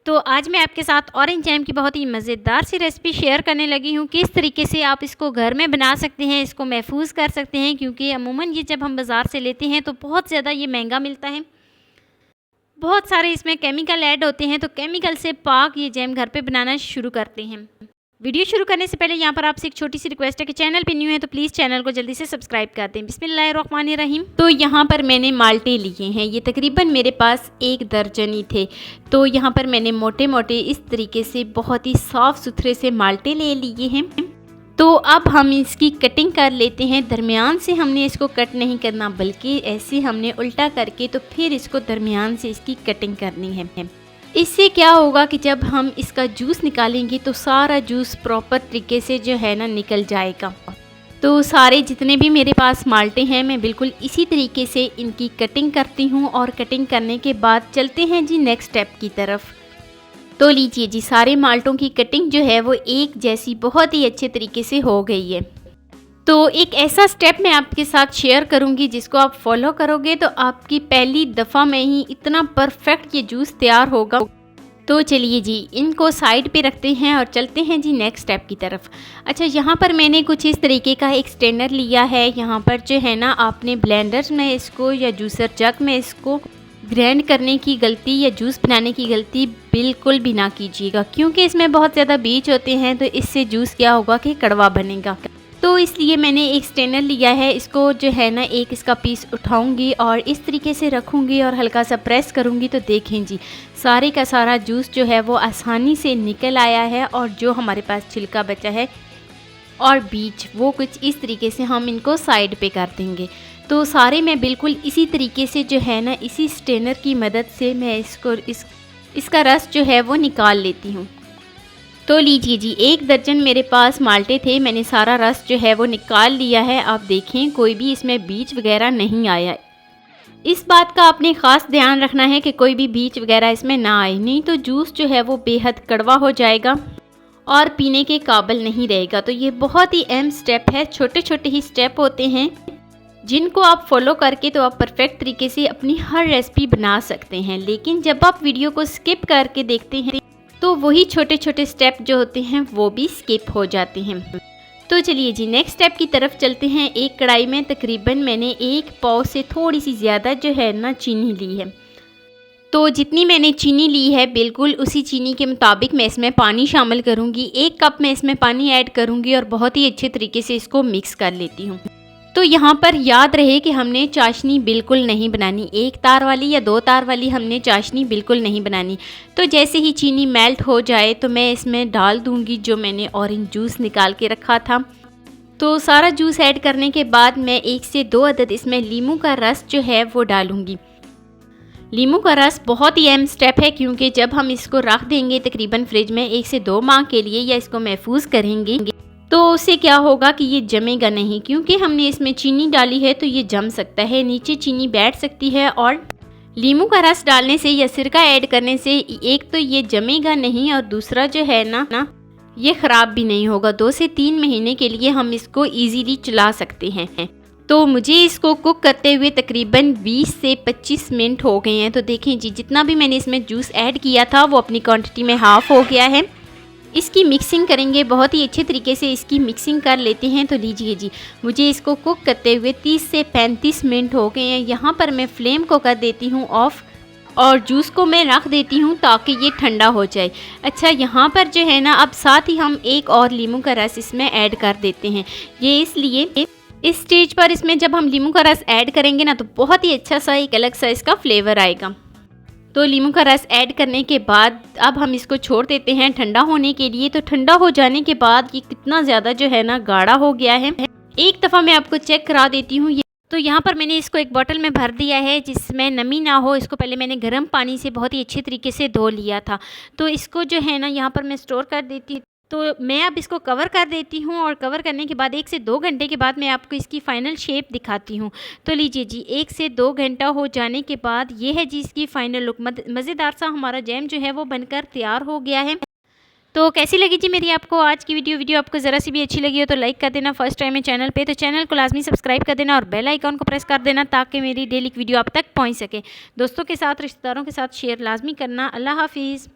तो आज मैं आपके साथ ऑरेंज जैम की बहुत ही मज़ेदार सी रेसिपी शेयर करने लगी हूँ। किस तरीके से आप इसको घर में बना सकते हैं, इसको महफूज कर सकते हैं, क्योंकि अमूमन ये जब हम बाज़ार से लेते हैं तो बहुत ज़्यादा ये महंगा मिलता है। बहुत सारे इसमें केमिकल ऐड होते हैं, तो केमिकल से पाक ये जैम घर पे बनाना शुरू करते हैं। वीडियो शुरू करने से पहले यहाँ पर आपसे एक छोटी सी रिक्वेस्ट है कि चैनल पे न्यू है तो प्लीज़ चैनल को जल्दी से सब्सक्राइब कर दें। बिस्मिल्लाहिर्रहमानिर्रहीम। तो यहाँ पर मैंने माल्टे लिए हैं, ये तकरीबन मेरे पास 1 दर्जन ही थे। तो यहाँ पर मैंने मोटे मोटे इस तरीके से बहुत ही साफ़ सुथरे से माल्टे ले लिए हैं। तो अब हम इसकी कटिंग कर लेते हैं। दरमियान से हमने इसको कट नहीं करना, बल्कि ऐसे हमने उल्टा करके तो फिर इसको दरमियान से इसकी कटिंग करनी है। इससे क्या होगा कि जब हम इसका जूस निकालेंगे तो सारा जूस प्रॉपर तरीके से जो है ना निकल जाएगा। तो सारे जितने भी मेरे पास माल्टे हैं, मैं बिल्कुल इसी तरीके से इनकी कटिंग करती हूँ। और कटिंग करने के बाद चलते हैं जी नेक्स्ट स्टेप की तरफ। तो लीजिए जी, सारे माल्टों की कटिंग जो है वो एक जैसी बहुत ही अच्छे तरीके से हो गई है। तो एक ऐसा स्टेप मैं आपके साथ शेयर करूंगी जिसको आप फॉलो करोगे तो आपकी पहली दफ़ा में ही इतना परफेक्ट ये जूस तैयार होगा। तो चलिए जी, इनको साइड पे रखते हैं और चलते हैं जी नेक्स्ट स्टेप की तरफ। अच्छा, यहाँ पर मैंने कुछ इस तरीके का एक स्ट्रेनर लिया है। यहाँ पर जो है ना, आपने ब्लेंडर में इसको या जूसर जग में इसको ग्राइंड करने की गलती या जूस बनाने की गलती बिल्कुल भी ना कीजिएगा, क्योंकि इसमें बहुत ज़्यादा बीज होते हैं। तो इससे जूस क्या होगा कि कड़वा बनेगा। तो इसलिए मैंने एक स्ट्रेनर लिया है। इसको जो है ना, एक इसका पीस उठाऊंगी और इस तरीके से रखूंगी और हल्का सा प्रेस करूंगी। तो देखें जी, सारे का सारा जूस जो है वो आसानी से निकल आया है। और जो हमारे पास छिलका बचा है और बीज, वो कुछ इस तरीके से हम इनको साइड पे कर देंगे। तो सारे मैं बिल्कुल इसी तरीके से जो है ना, इसी स्ट्रेनर की मदद से मैं इसका रस जो है वो निकाल लेती हूँ। तो लीजिए जी, 1 दर्जन मेरे पास माल्टे थे, मैंने सारा रस जो है वो निकाल लिया है। आप देखें, कोई भी इसमें बीज वगैरह नहीं आया। इस बात का आपने ख़ास ध्यान रखना है कि कोई भी बीज वगैरह इसमें ना आए, नहीं तो जूस जो है वो बेहद कड़वा हो जाएगा और पीने के काबिल नहीं रहेगा। तो ये बहुत ही अहम स्टेप है। छोटे छोटे ही स्टेप होते हैं जिनको आप फॉलो करके तो आप परफेक्ट तरीके से अपनी हर रेसिपी बना सकते हैं। लेकिन जब आप वीडियो को स्किप करके देखते हैं तो वही छोटे छोटे स्टेप जो होते हैं वो भी स्किप हो जाते हैं। तो चलिए जी, नेक्स्ट स्टेप की तरफ चलते हैं। एक कढ़ाई में तकरीबन मैंने 1 पाव से थोड़ी सी ज़्यादा जो है ना चीनी ली है। तो जितनी मैंने चीनी ली है, बिल्कुल उसी चीनी के मुताबिक मैं इसमें पानी शामिल करूँगी। 1 कप मैं इसमें पानी ऐड करूँगी और बहुत ही अच्छे तरीके से इसको मिक्स कर लेती हूँ। तो यहाँ पर याद रहे कि हमने चाशनी बिल्कुल नहीं बनानी, 1 तार वाली या 2 तार वाली हमने चाशनी बिल्कुल नहीं बनानी। तो जैसे ही चीनी मेल्ट हो जाए तो मैं इसमें डाल दूँगी जो मैंने ऑरेंज जूस निकाल के रखा था। तो सारा जूस ऐड करने के बाद मैं 1 से 2 अदद इसमें लीमू का रस जो है वो डालूँगी। लीमू का रस बहुत ही अहम स्टेप है, क्योंकि जब हम इसको रख देंगे तकरीबन फ्रिज में 1 से 2 माह के लिए या इसको महफूज करेंगे, तो उससे क्या होगा कि ये जमेगा नहीं। क्योंकि हमने इसमें चीनी डाली है तो ये जम सकता है, नीचे चीनी बैठ सकती है। और लीमू का रस डालने से या सिरका ऐड करने से एक तो ये जमेगा नहीं और दूसरा जो है ना ये ख़राब भी नहीं होगा। 2 से 3 महीने के लिए हम इसको ईजीली चला सकते हैं। तो मुझे इसको कुक करते हुए तकरीबन 20 से 25 मिनट हो गए हैं। तो देखें जी, जितना भी मैंने इसमें जूस ऐड किया था वो अपनी क्वांटिटी में हाफ़ हो गया है। इसकी मिक्सिंग करेंगे, बहुत ही अच्छे तरीके से इसकी मिक्सिंग कर लेते हैं। तो लीजिए जी, मुझे इसको कुक करते हुए 30 से 35 मिनट हो गए हैं। यहाँ पर मैं फ्लेम को कर देती हूँ ऑफ़ और जूस को मैं रख देती हूँ ताकि ये ठंडा हो जाए। अच्छा, यहाँ पर जो है ना, अब साथ ही हम 1 और लीमू का रस इसमें ऐड कर देते हैं। ये इसलिए इस स्टेज पर इसमें जब हम लीमू का रस ऐड करेंगे ना तो बहुत ही अच्छा सा एक अलग सा इसका फ्लेवर आएगा। तो लीमू का रस ऐड करने के बाद अब हम इसको छोड़ देते हैं ठंडा होने के लिए। तो ठंडा हो जाने के बाद ये कितना ज़्यादा जो है ना गाढ़ा हो गया है। एक दफ़ा मैं आपको चेक करा देती हूँ। तो यहाँ पर मैंने इसको एक बोतल में भर दिया है जिसमें नमी ना हो। इसको पहले मैंने गर्म पानी से बहुत ही अच्छे तरीके से धो लिया था। तो इसको जो है ना, यहाँ पर मैं स्टोर कर देती। तो मैं अब इसको कवर कर देती हूँ और कवर करने के बाद 1 से 2 घंटे के बाद मैं आपको इसकी फ़ाइनल शेप दिखाती हूँ। तो लीजिए जी, 1 से 2 घंटा हो जाने के बाद ये है जी इसकी फ़ाइनल लुक। मज़ेदार सा हमारा जैम जो है वो बनकर तैयार हो गया है। तो कैसी लगी जी मेरी आपको आज की वीडियो आपको ज़रा सी भी अच्छी लगी हो तो लाइक कर देना। फर्स्ट टाइम है चैनल पे तो चैनल को लाजमी सब्सक्राइब कर देना और बेल आइकॉन को प्रेस कर देना ताकि मेरी डेली वीडियो आप तक पहुँच सके। दोस्तों के साथ, रिश्तेदारों के साथ शेयर लाजमी करना। अल्लाह हाफिज़।